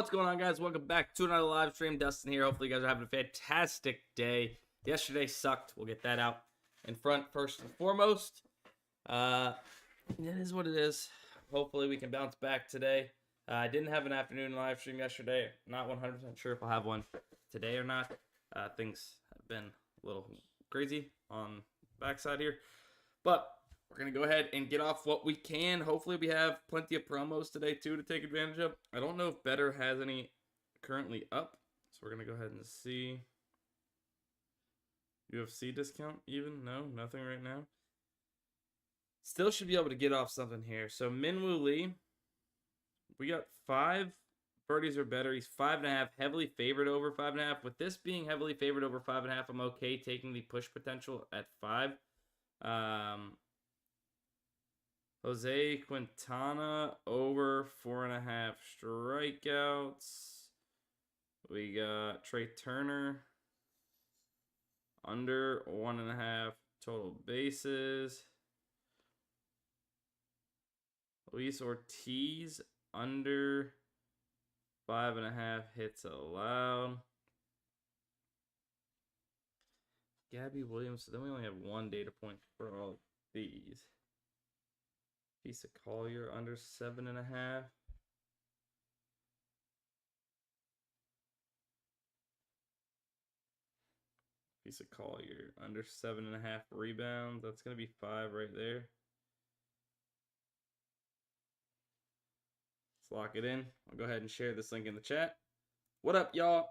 What's going on, guys? Welcome back to another live stream. Dustin here. Hopefully you guys are having a fantastic day. Yesterday sucked. We'll get that out in front first and foremost. It is what it is. Hopefully we can bounce back today. I didn't have an afternoon live stream yesterday. Not 100% sure if I'll have one today or not. Things have been a little crazy on the backside here. But we're going to go ahead and get off what we can. Hopefully we have plenty of promos today, too, to take advantage of. I don't know if Better has any currently up. So we're going to go ahead and see. UFC discount even? No, nothing right now. Still should be able to get off something here. So Minwoo Lee, we got 5 birdies or better. He's 5.5, heavily favored over 5.5. With this being heavily favored over 5.5, I'm okay taking the push potential at 5. Jose Quintana over 4.5 strikeouts. We got Trey Turner under 1.5 total bases. Luis Ortiz under 5.5 hits allowed. Gabby Williams. So then we only have one data point for all of these. Piece of Collier under 7.5. Piece of Collier under 7.5 rebounds. That's going to be 5 right there. Let's lock it in. I'll go ahead and share this link in the chat. What up, y'all?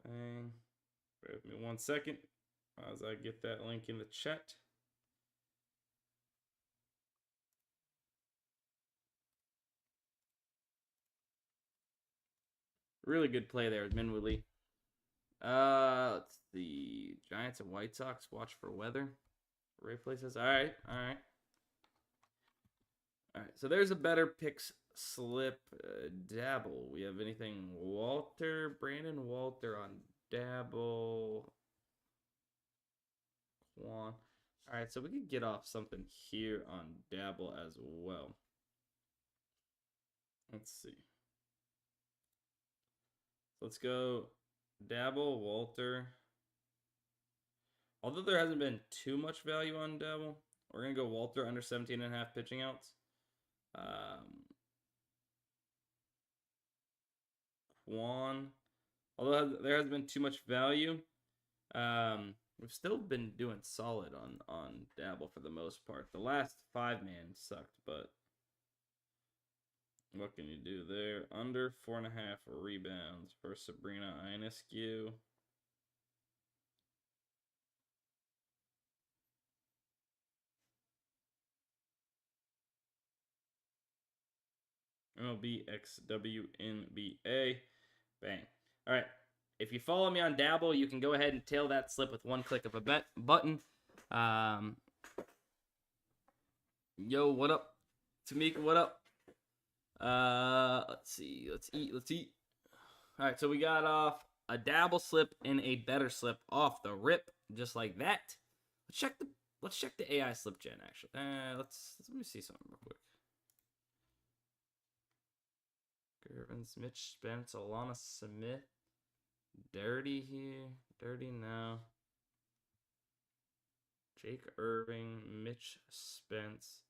Bang. Bear with me 1 second as I get that link in the chat. Really good play there with Minwoo Lee. Let's see. Giants and White Sox. Watch for weather. Ray places. All right. So there's a better picks slip. Dabble. We have anything? Brandon Walter on Dabble. Quan. All right. So we could get off something here on Dabble as well. Let's see. Let's go Dabble, Walter. Although there hasn't been too much value on Dabble, we're going to go Walter under 17.5 pitching outs. Quan. Although there hasn't been too much value, we've still been doing solid on Dabble for the most part. The last 5-man sucked, but what can you do there? Under 4.5 rebounds for Sabrina Ionescu. MLB WNBA. Bang. All right. If you follow me on Dabble, you can go ahead and tail that slip with one click of a button. Yo, what up? Tamika, what up? Let's see. Let's eat. All right, so we got off a Dabble slip and a better slip off the rip, just like that. Let's check the AI slip gen actually. Let me see something real quick. Gervins, Mitch Spence, Alana Smith. Dirty here. Dirty now. Jake Irving, Mitch Spence,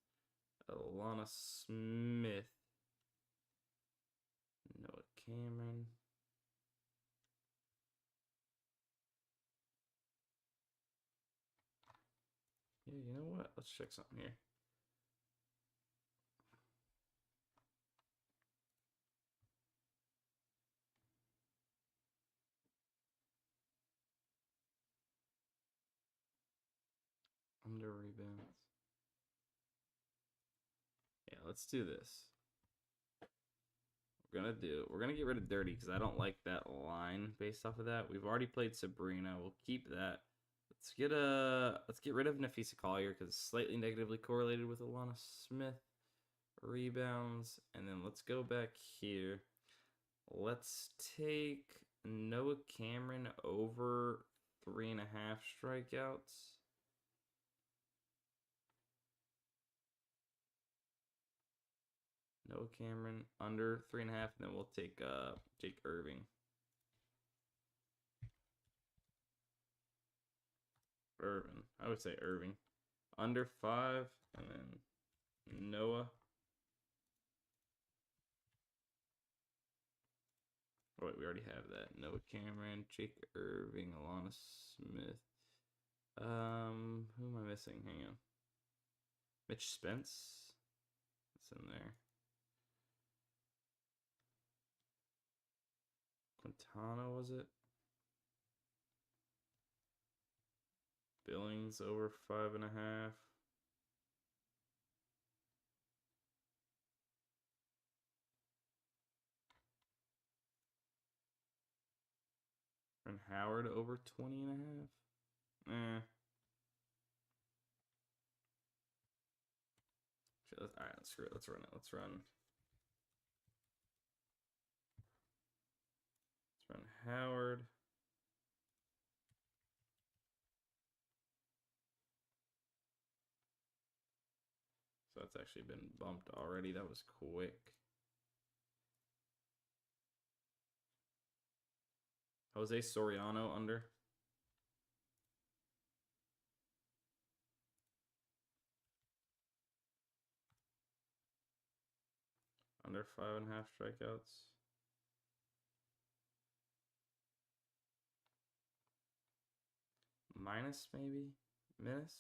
Alana Smith. Noah Cameron. Yeah, you know what? Let's check something here. Under rebounds. Yeah, let's do this. We're gonna get rid of Dirty because I don't like that line based off of that. We've already played Sabrina. We'll keep that. Let's get rid of Nafisa Collier because it's slightly negatively correlated with Alana Smith. Rebounds. And then let's go back here. Let's take Noah Cameron over 3.5 strikeouts. Noah Cameron under 3.5, and then we'll take Jake Irving. I would say Irving. Under 5, and then Noah. Oh, wait, we already have that. Noah Cameron, Jake Irving, Alana Smith. Who am I missing? Hang on. Mitch Spence. It's in there. Quintana, was it? Billings over 5.5. And Howard over 20.5. Eh. All right, screw it. Let's run it. Let's run Howard. So that's actually been bumped already. That was quick. Jose Soriano under. Under 5.5 strikeouts. Minus, maybe? Minus?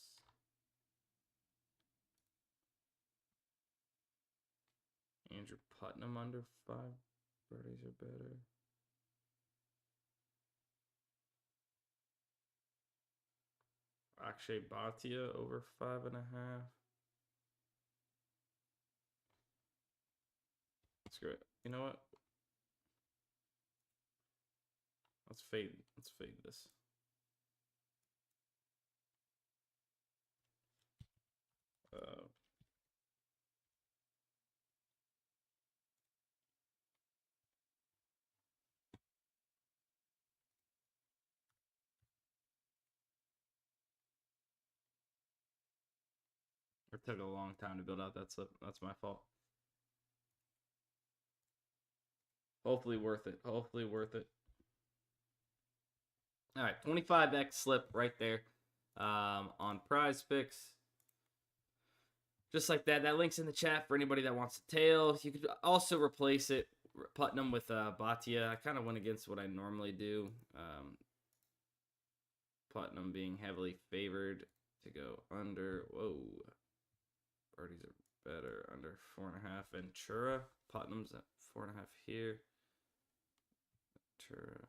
Andrew Putnam under 5. Birdies are better. Akshay Bhatia over 5.5. Screw it. You know what? Let's fade this. It took a long time to build out that slip. That's my fault. Hopefully worth it. Hopefully worth it. All right, 25x slip right there on PrizePicks. Just like that. That link's in the chat for anybody that wants a tail. You could also replace it, Putnam with Bhatia. I kind of went against what I normally do. Putnam being heavily favored to go under. Whoa. Birdies are better. Under 4.5. Ventura. Putnam's at 4.5 here. Ventura.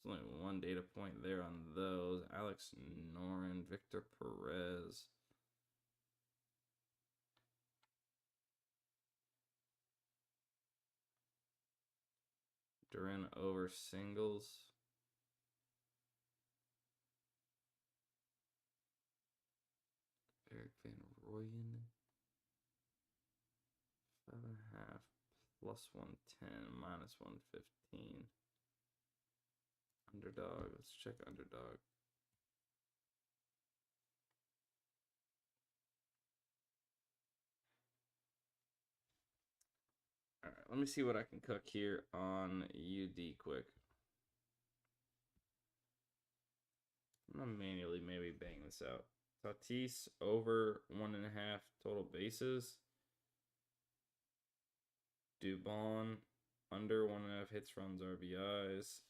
There's only one data point there on those. Alex Noren, Victor Perez. Duran over singles. Eric Van Rooyen. 5.5 plus 110 minus 115. Underdog. Let's check Underdog. All right, let me see what I can cook here on UD quick. I'm gonna manually maybe bang this out. Tatis over 1.5 total bases. Dubon under 1.5 hits, runs, RBIs.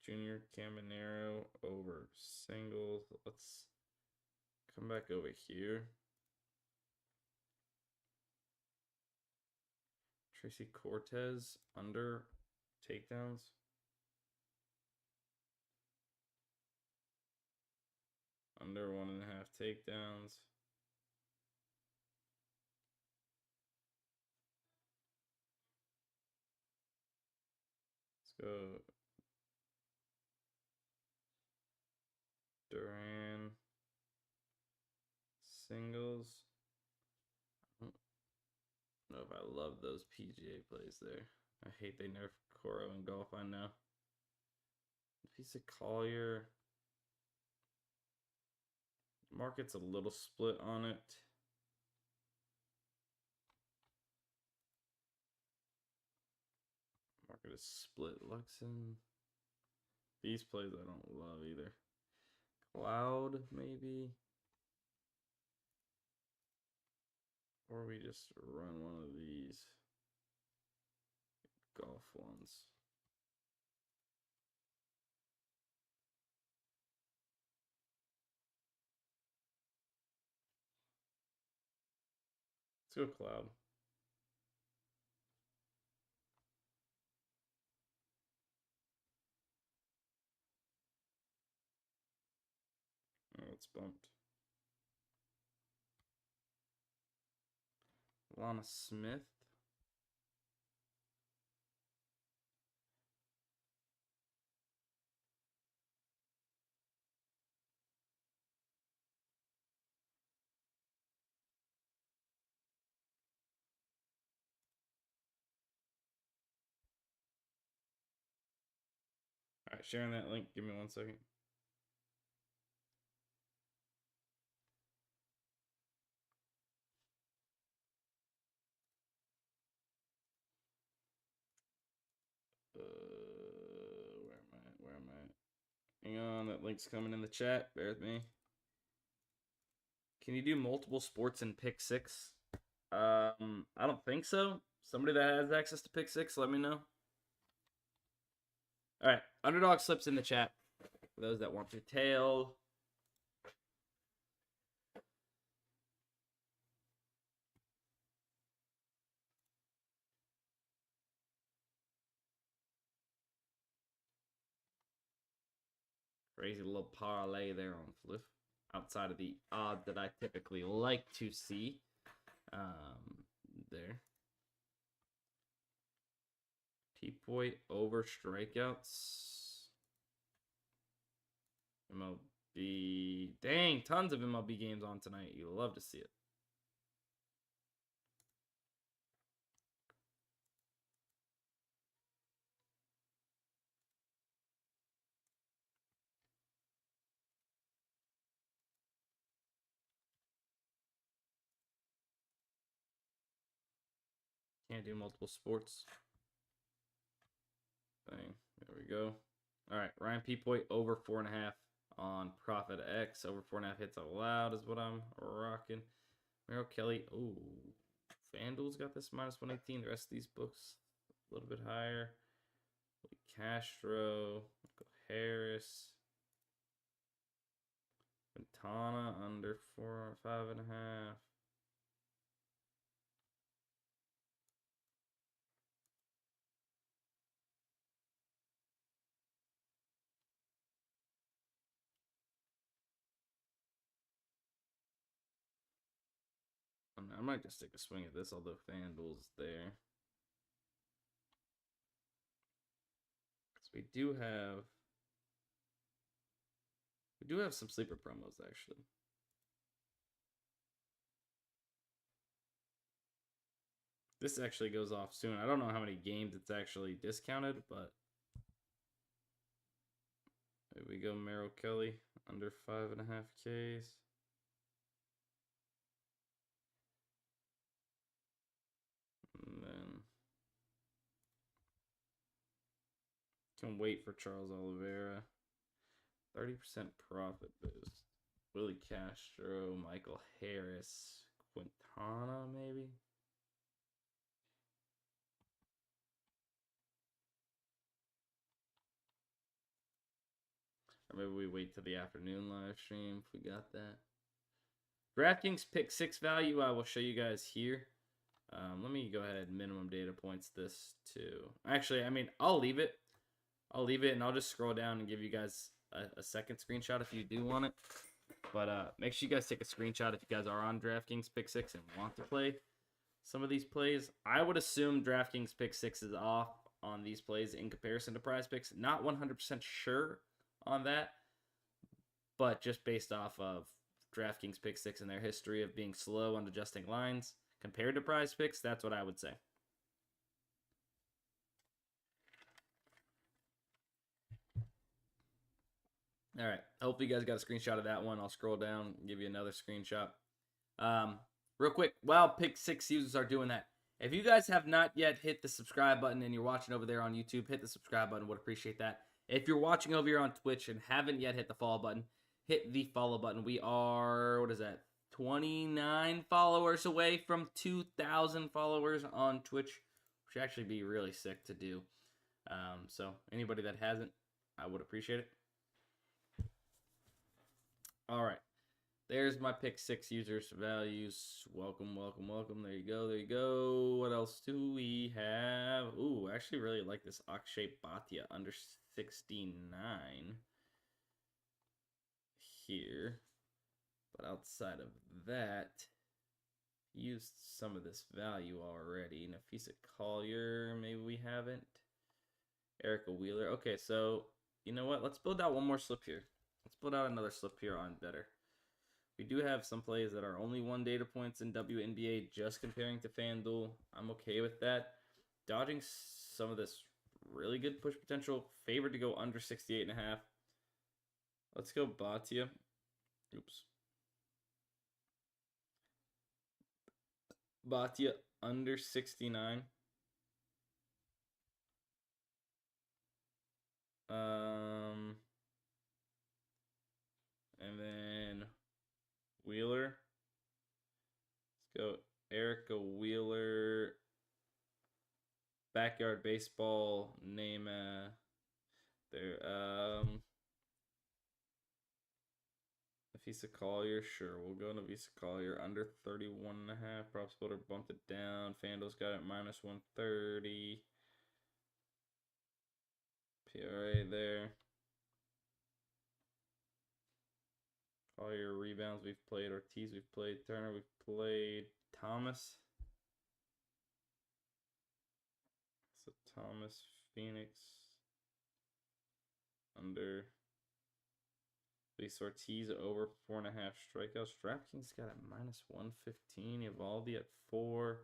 Junior Caminero over singles. Let's come back over here. Tracy Cortez under takedowns. Under 1.5 takedowns. Let's go. Duran. Singles. I don't know if I love those PGA plays there. I hate they nerf Coro in golf, I know. Piece of Collier. Market's a little split on it. Market is split. Luxon. These plays I don't love either. Cloud, maybe. Or we just run one of these golf ones. Let's go Cloud. Oh, it's bumped. Lana Smith. All right, sharing that link. Give me 1 second. Where am I? Hang on, that link's coming in the chat. Bear with me. Can you do multiple sports in pick 6? I don't think so. Somebody that has access to pick 6, let me know. All right, Underdog slips in the chat for those that want to tail. Crazy little parlay there on Fliff. Outside of the odds that I typically like to see. There. T-Point over strikeouts. MLB. Dang, tons of MLB games on tonight. You'll love to see it. Can't do multiple sports. Dang, there we go. All right, Ryan P-Point over 4.5 on Profit X. Over 4.5 hits allowed is what I'm rocking. Merrill Kelly. Oh, FanDuel's got this minus 118. The rest of these books a little bit higher. Castro, Michael Harris, Quintana under 5.5. I might just take a swing at this, although FanDuel's there. Because we do have some sleeper promos actually. This actually goes off soon. I don't know how many games it's actually discounted, but there we go. Merrill Kelly under 5.5 Ks. And then can wait for Charles Oliveira. 30% profit boost. Willie Castro, Michael Harris, Quintana, maybe. Or maybe we wait till the afternoon live stream if we got that. DraftKings Pick6 value, I will show you guys here. Let me go ahead and minimum data points this too. Actually, I mean, I'll leave it. I'll leave it and I'll just scroll down and give you guys a second screenshot if you do want it. But make sure you guys take a screenshot if you guys are on DraftKings Pick6 and want to play some of these plays. I would assume DraftKings Pick6 is off on these plays in comparison to PrizePicks. Not 100% sure on that, but just based off of DraftKings Pick6 and their history of being slow on adjusting lines compared to PrizePicks, that's what I would say. All right. Hopefully you guys got a screenshot of that one. I'll scroll down and give you another screenshot. Real quick, while Pick6 users are doing that, if you guys have not yet hit the subscribe button and you're watching over there on YouTube, hit the subscribe button. Would appreciate that. If you're watching over here on Twitch and haven't yet hit the follow button, hit the follow button. We are, what is that, 29 followers away from 2,000 followers on Twitch, which would actually be really sick to do. So anybody that hasn't, I would appreciate it. All right. There's my Pick6 users values. Welcome, welcome, welcome. There you go, there you go. What else do we have? Ooh, I actually really like this Akshay Bhatia under 69 here. But outside of that, used some of this value already. Nafisa Collier, maybe we haven't. Erica Wheeler. Okay, so you know what? Let's build out one more slip here. Let's build out another slip here on Better. We do have some plays that are only 1 data points in WNBA, just comparing to FanDuel. I'm okay with that. Dodging some of this really good push potential. Favored to go under 68.5. Let's go Bhatia. Oops. Bhatia under 69. And then Wheeler. Let's go Erica Wheeler. Backyard baseball. Name there. Nafisa Collier, sure. We'll go Nafisa Collier under 31.5. Prop splitter bumped it down. FanDuel's got it minus 130. PRA there. Collier rebounds we've played. Ortiz we've played. Turner we've played. Thomas. So Thomas, Phoenix. Under. Luis Ortiz over 4.5 strikeouts. DraftKings got it minus 115. Evaldi at 4.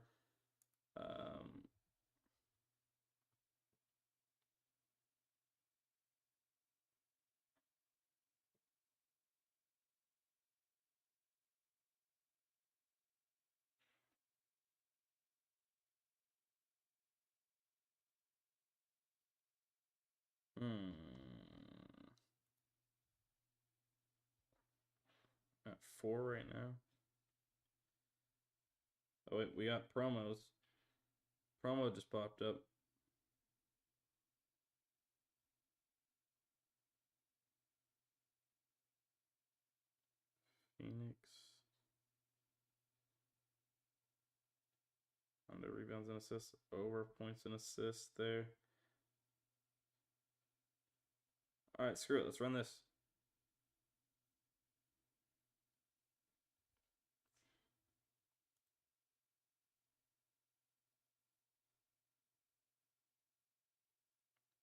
At 4 right now. Oh wait, we got promos. Promo just popped up. Phoenix. Under rebounds and assists. Over points and assists there. Alright, screw it. Let's run this.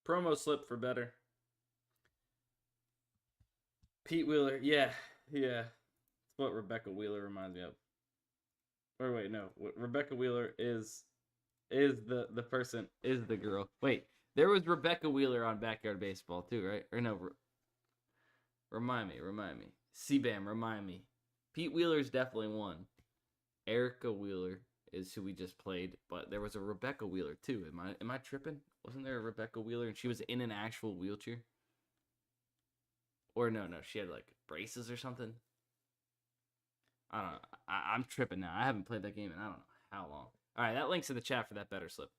Promo slip for Better. Pete Wheeler. Yeah. That's what Rebecca Wheeler reminds me of. Or wait, no. Rebecca Wheeler is the person, is the girl. Wait, there was Rebecca Wheeler on Backyard Baseball too, right? Or no, remind me. CBAM, remind me. Pete Wheeler's definitely one. Erica Wheeler is who we just played, but there was a Rebecca Wheeler too. Am I tripping? Wasn't there a Rebecca Wheeler and she was in an actual wheelchair? Or no, she had like braces or something. I don't know. I'm tripping now. I haven't played that game in I don't know how long. All right, that link's in the chat for that Better slip.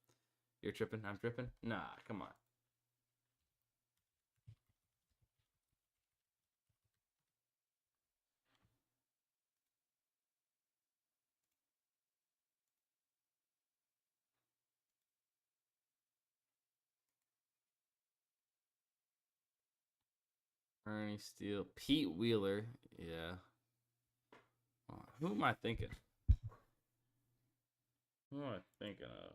You're tripping? I'm tripping? Nah, come on. Ernie Steele. Pete Wheeler. Yeah. Who am I thinking? Who am I thinking of?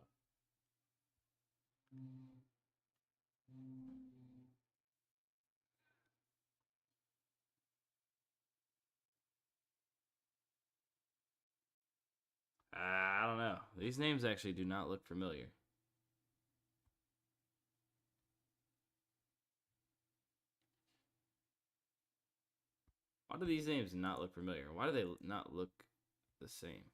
I don't know. These names actually do not look familiar. Why do these names not look familiar? Why do they not look the same?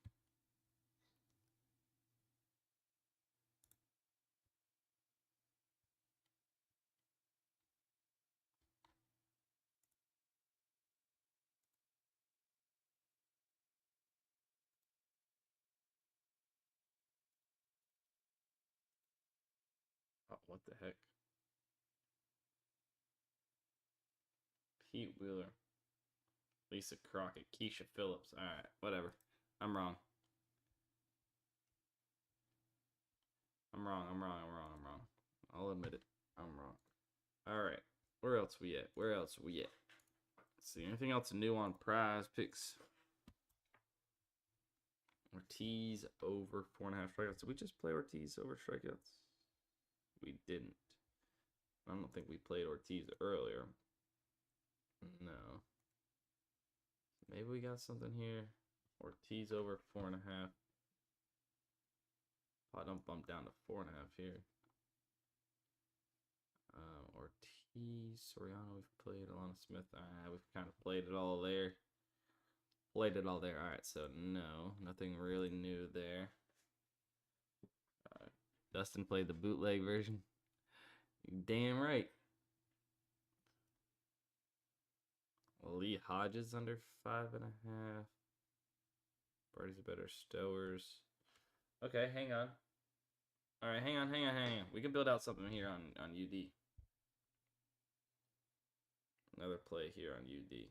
Oh, what the heck? Pete Wheeler. Lisa Crockett. Keisha Phillips. Alright, whatever. I'm wrong. I'm wrong. I'll admit it. I'm wrong. Alright. Where else we at? Let's see. Anything else new on PrizePicks? Ortiz over 4.5 strikeouts. Did we just play Ortiz over strikeouts? We didn't. I don't think we played Ortiz earlier. No. Maybe we got something here. Ortiz over 4.5. I don't bump down to 4.5 here. Ortiz, Soriano, we've played. Alana Smith. We've kind of played it all there. Alright, so no. Nothing really new there. Dustin played the bootleg version. Damn right. Lee Hodges under 5.5. ParlayPlay Stowers. Okay, hang on. Alright, hang on. We can build out something here on UD. Another play here on UD.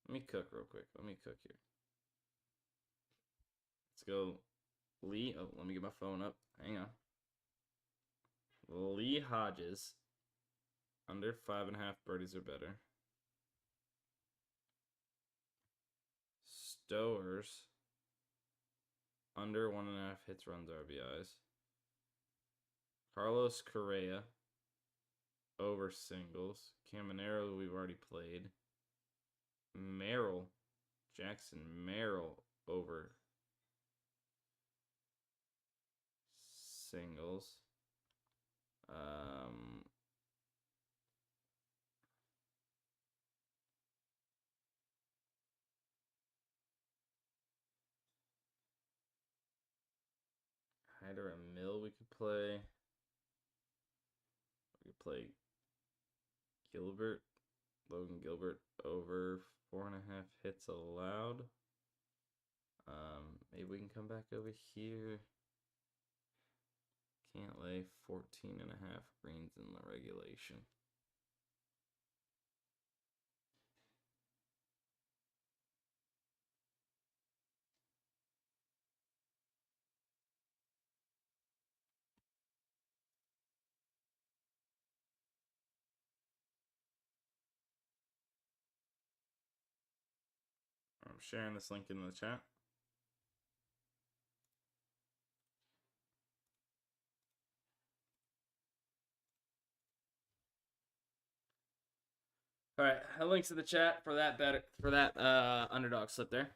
Let me cook real quick. Here. Let's go Lee. Oh, let me get my phone up. Hang on. Lee Hodges under 5.5 birdies or better. Stowers under 1.5 hits, runs, RBIs. Carlos Correa over singles. Caminero we've already played. Jackson Merrill over singles. Hyder and Mill we could play. We could play Gilbert. Logan Gilbert over 4.5 hits allowed. Maybe we can come back over here. Can't lay 14.5 greens in the regulation. I'm sharing this link in the chat. All right, links in the chat for that underdog slip there.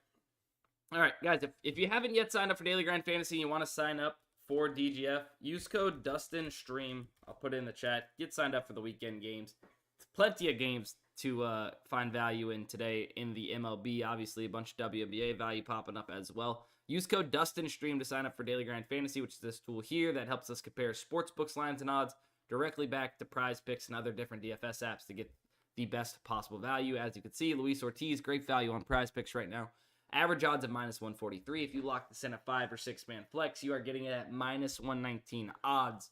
All right, guys, if you haven't yet signed up for Daily Grind Fantasy and you want to sign up for DGF, use code DUSTINSTREAM. I'll put it in the chat. Get signed up for the weekend games. It's plenty of games to find value in today in the MLB. Obviously, a bunch of WNBA value popping up as well. Use code DUSTINSTREAM to sign up for Daily Grind Fantasy, which is this tool here that helps us compare sportsbooks, lines, and odds directly back to PrizePicks and other different DFS apps to get the best possible value. As you can see, Luis Ortiz, great value on PrizePicks right now. Average odds of -143. If you lock this in a 5 or 6 man flex, you are getting it at -119 odds,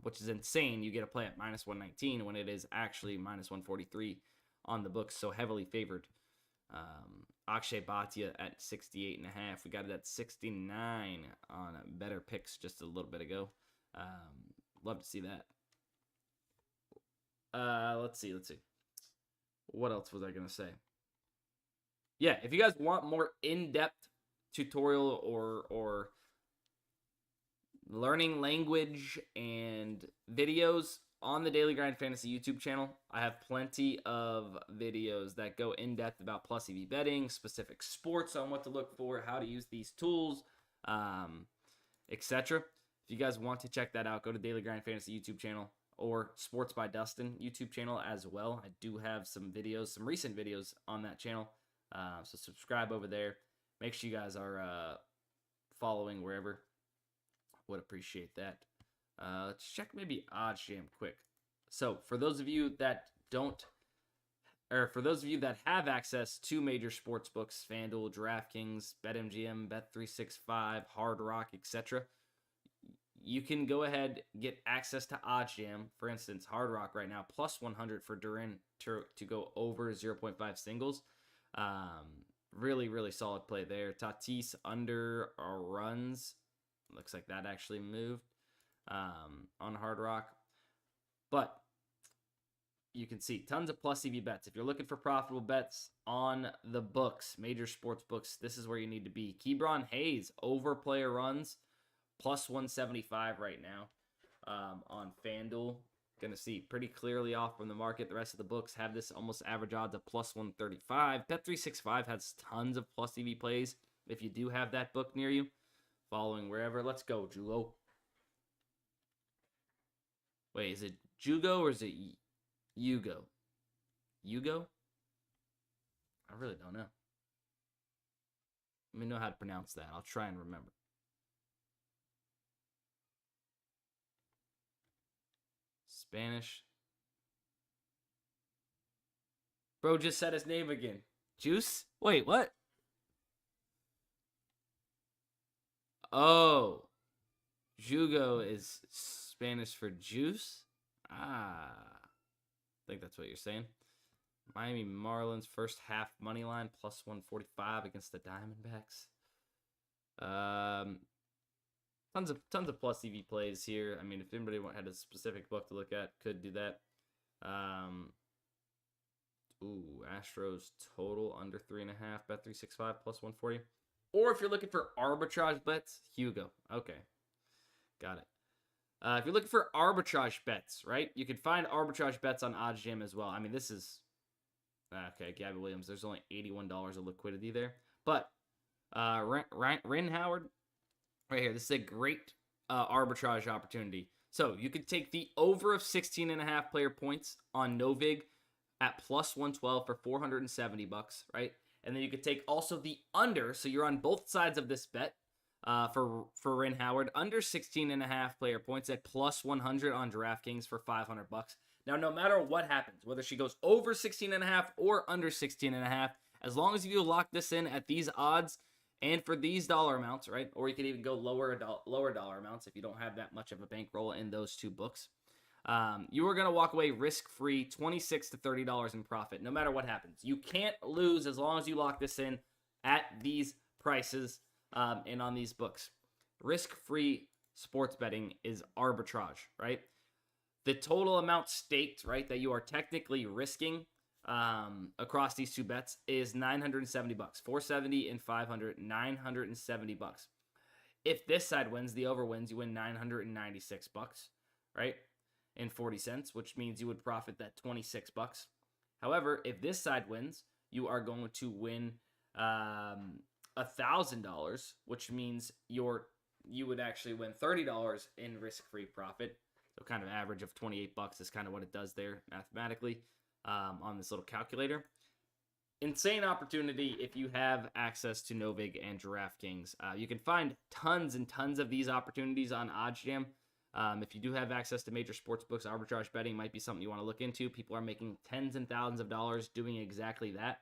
which is insane. You get a play at -119 when it is actually -143 on the books, so heavily favored. Akshay Bhatia at 68.5. We got it at 69 on Better Picks just a little bit ago. Love to see that. Let's see. What else was I going to say? Yeah, if you guys want more in-depth tutorial or learning language and videos on the Daily Grind Fantasy YouTube channel, I have plenty of videos that go in-depth about plus EV betting, specific sports on what to look for, how to use these tools, etc. If you guys want to check that out, go to Daily Grind Fantasy YouTube channel. or Sports by Dustin YouTube channel as well. I do have some videos, some recent videos on that channel. So subscribe over there. Make sure you guys are following wherever. Would appreciate that. Let's check maybe OddsJam quick. So for those of you that don't, or for those of you that have access to major sports books, FanDuel, DraftKings, BetMGM, Bet365, Hard Rock, etc., you can go ahead get access to OddsJam. For instance, Hard Rock right now plus 100 for Duran to go over 0.5 singles. Really, really solid play there. Tatis under runs. Looks like that actually moved on Hard Rock. But you can see tons of plus EV bets. If you're looking for profitable bets on the books, major sports books, this is where you need to be. Ke'Bryan Hayes over player runs plus 175 right now on FanDuel. Going to see pretty clearly off from the market. The rest of the books have this almost average odds of plus 135. Bet365 has tons of plus EV plays. If you do have that book near you, following wherever. Let's go, Jugo. Wait, is it Jugo or is it Yugo? Yugo? I really don't know. Let me know how to pronounce that. I'll try and remember. Spanish. Bro just said his name again. Juice? Wait, what? Oh. Jugo is Spanish for juice? I think that's what you're saying. Miami Marlins first half money line plus 145 against the Diamondbacks. Tons of plus EV plays here. I mean, if anybody had a specific book to look at, could do that. Astros total under 3.5, Bet365 plus 140. Or if you're looking for arbitrage bets, Hugo. Okay, got it. If you're looking for arbitrage bets, right, you can find arbitrage bets on OddsJam as well. I mean, this is okay. Gabby Williams, there's only $81 of liquidity there, but Ren Howard. Right here, this is a great arbitrage opportunity. So you could take the over of 16.5 player points on Novig at plus 112 for $470, right? And then you could take also the under, so you're on both sides of this bet for Ren Howard, under 16.5 player points at plus 100 on DraftKings for $500. Now, no matter what happens, whether she goes over 16.5 or under 16.5, as long as you lock this in at these odds, and for these dollar amounts, right? Or you could even go lower dollar amounts if you don't have that much of a bankroll in those two books. You are going to walk away risk-free, $26 to $30 in profit, no matter what happens. You can't lose as long as you lock this in at these prices and on these books. Risk-free sports betting is arbitrage, right? The total amount staked, right, that you are technically risking across these two bets is $970, 470 and 500, $970. If this side wins, the over wins, you win $996, right? And 40 cents, which means you would profit that $26. However, if this side wins, you are going to win $1,000, which means you would actually win $30 in risk-free profit. So kind of average of $28 is kind of what it does there mathematically. On this little calculator. Insane opportunity if you have access to Novig and DraftKings. You can find tons and tons of these opportunities on OddsJam. If you do have access to major sports books, arbitrage betting might be something you want to look into. People are making tens and thousands of dollars doing exactly that.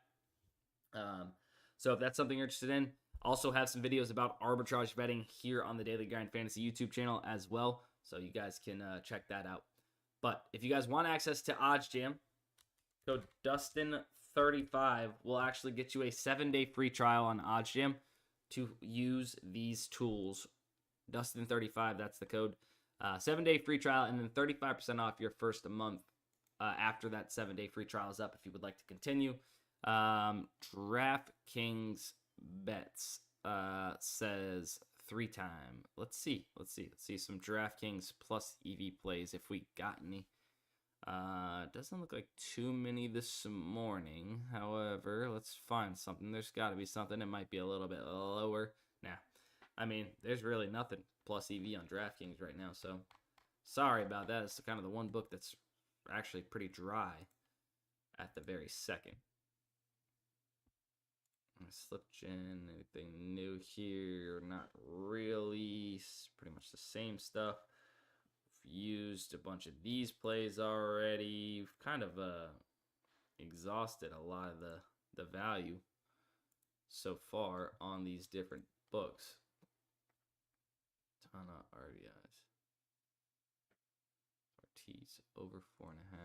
So if that's something you're interested in, also have some videos about arbitrage betting here on the Daily Grind Fantasy YouTube channel as well. So you guys can check that out. But if you guys want access to OddsJam, code DUSTIN35 will actually get you a 7-day free trial on OddsJam to use these tools. DUSTIN35, that's the code. 7-day free trial and then 35% off your first month after that 7-day free trial is up if you would like to continue. DraftKings bets says 3-time. Let's see some DraftKings plus EV plays if we got any. Doesn't look like too many this morning. However, let's find something. There's got to be something. It might be a little bit lower. Nah, I mean, there's really nothing plus EV on DraftKings right now. So Sorry about that. It's kind of the one book that's actually pretty dry at the very second. Slip gen, anything new here? Not really. It's pretty much the same stuff. We've used a bunch of these plays already. We've kind of exhausted a lot of the value so far on these different books. Ton of RBIs. Ortiz over 4.5.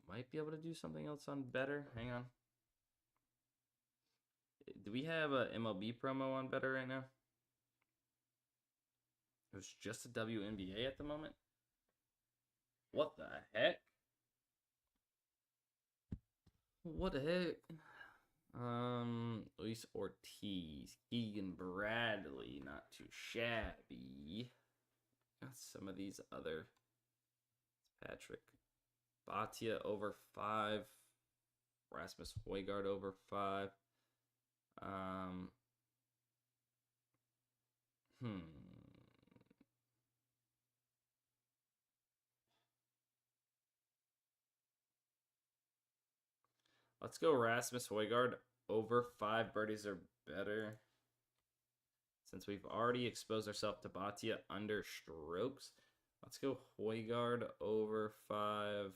Might be able to do something else on better. Hang on. Do we have a MLB promo on better right now? There's just a WNBA at the moment. What the heck? What the heck? Luis Ortiz, Keegan Bradley, not too shabby. Got some of these other. Patrick Bhatia over 5. Rasmus Højgaard over 5. Let's go Rasmus Højgaard over 5 birdies or better. Since we've already exposed ourselves to Bhatia under strokes, let's go Højgaard over 5.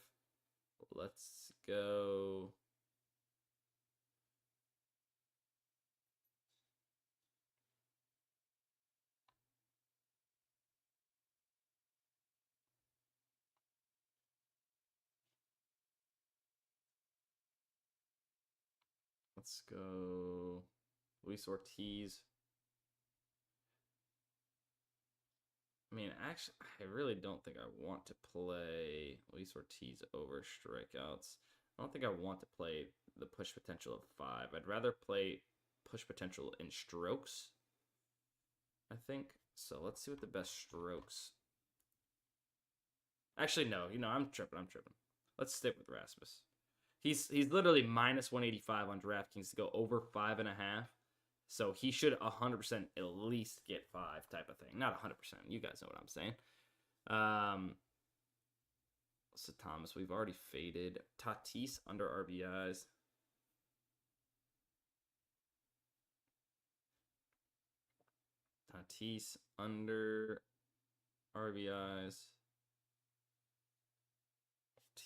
Let's go. Let's go Luis Ortiz. I mean, actually, I really don't think I want to play Luis Ortiz over strikeouts. I don't think I want to play the push potential of 5. I'd rather play push potential in strokes, I think. So let's see what the best strokes. Actually, no. You know, I'm tripping. Let's stick with Rasmus. He's literally minus 185 on DraftKings to go over 5.5. So he should 100% at least get 5 type of thing. Not 100%. You guys know what I'm saying. So Thomas, we've already faded. Tatis under RBIs. Tatis under RBIs.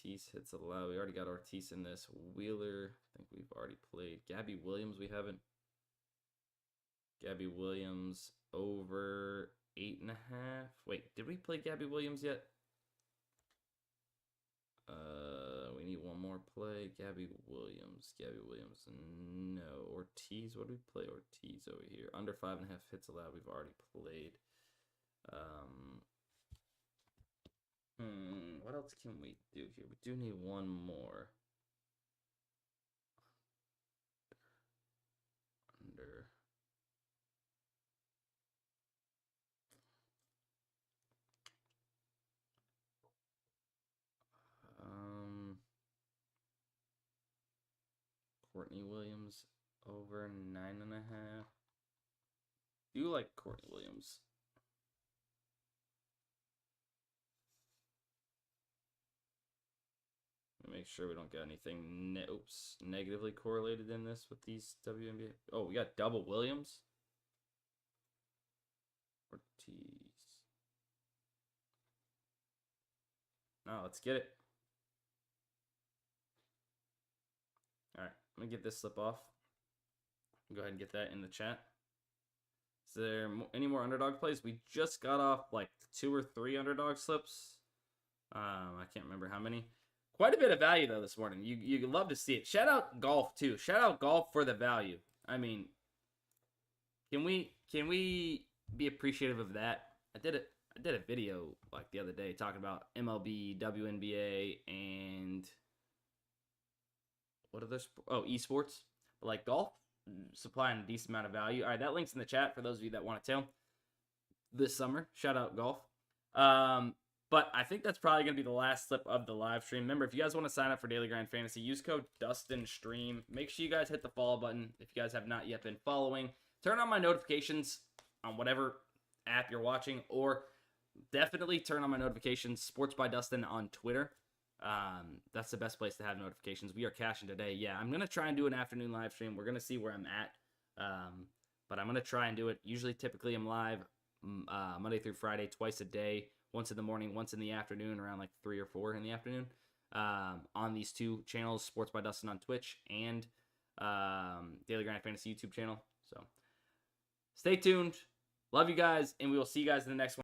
Ortiz hits allowed. We already got Ortiz in this. Wheeler, I think we've already played. Gabby Williams, we haven't. Gabby Williams over 8.5. Wait, did we play Gabby Williams yet? We need one more play. Gabby Williams. No. Ortiz. What do we play? Ortiz over here. Under 5.5 hits allowed. We've already played. What else can we do here? We do need one more. Under. Courtney Williams over 9.5. Do you like Courtney Williams? Make sure we don't get anything negatively correlated in this with these WNBA. Oh, we got double Williams. Ortiz. No, let's get it. All right, let me get this slip off. Go ahead and get that in the chat. Is there any more underdog plays? We just got off like 2 or 3 underdog slips. I can't remember how many. Quite a bit of value though this morning. You love to see it. Shout out golf too. Shout out golf for the value. I mean, can we be appreciative of that? I did a video like the other day talking about MLB, WNBA, and what other esports. But like golf supplying a decent amount of value. All right, that link's in the chat for those of you that want to tell. This summer, shout out golf. But I think that's probably going to be the last slip of the live stream. Remember, if you guys want to sign up for Daily Grind Fantasy, use code DUSTINSTREAM. Make sure you guys hit the follow button if you guys have not yet been following. Turn on my notifications on whatever app you're watching, or definitely turn on my notifications. Sports by Dustin on Twitter. That's the best place to have notifications. We are cashing today. Yeah, I'm gonna try and do an afternoon live stream. We're gonna see where I'm at. But I'm gonna try and do it. Typically, I'm live Monday through Friday, twice a day. Once in the morning, once in the afternoon, around like 3 or 4 in the afternoon. On these 2 channels, Sports by Dustin on Twitch and Daily Grind Fantasy YouTube channel. So stay tuned. Love you guys, and we will see you guys in the next one.